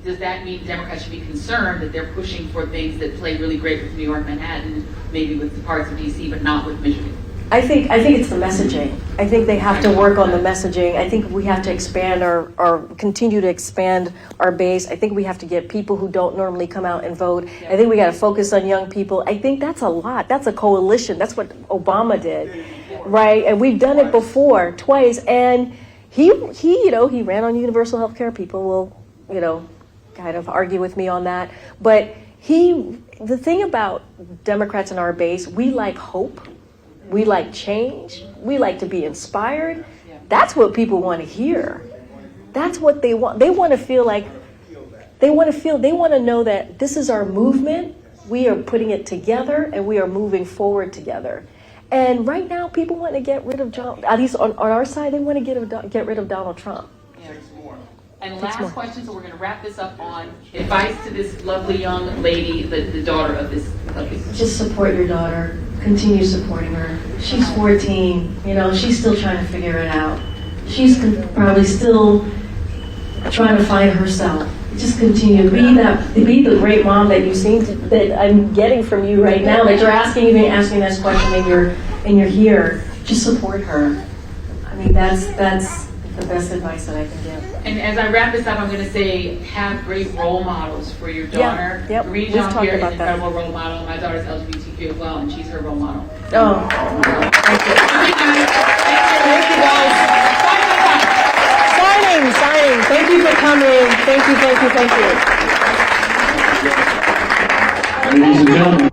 does that mean Democrats should be concerned that they're pushing for things that play really great with New York, Manhattan, maybe with parts of DC, but not with Michigan? I think it's the messaging. I think they have to work on the messaging. I think we have to expand or continue to expand our base. I think we have to get people who don't normally come out and vote. I think we got to focus on young people. I think that's a lot. That's a coalition. That's what Obama did, right? And we've done it before, twice. And he ran on universal health care. People will, kind of argue with me on that. But the thing about Democrats in our base, we like hope. We like change. We like to be inspired. That's what people want to hear. That's what they want. They want to feel like, they want to know that this is our movement. We are putting it together and we are moving forward together. And right now, people want to get rid of at least on our side, they want to get rid of Donald Trump. And last question, so we're going to wrap this up on advice to this lovely young lady, the daughter of this lovely. Just support your daughter. Continue supporting her. She's 14. She's still trying to figure it out. She's probably still trying to find herself. Just continue to be the great mom that you seem that I'm getting from you right now. That you're asking this question and you're here. Just support her. I mean, that's the best advice that I can give. And as I wrap this up, I'm going to say, have great role models for your daughter. Yep. Karine Jean-Pierre is an incredible role model. My daughter's LGBTQ as well, and she's her role model. Oh, thank you. Thank you, guys. Signing. Thank you for coming. Thank you. Ladies and gentlemen.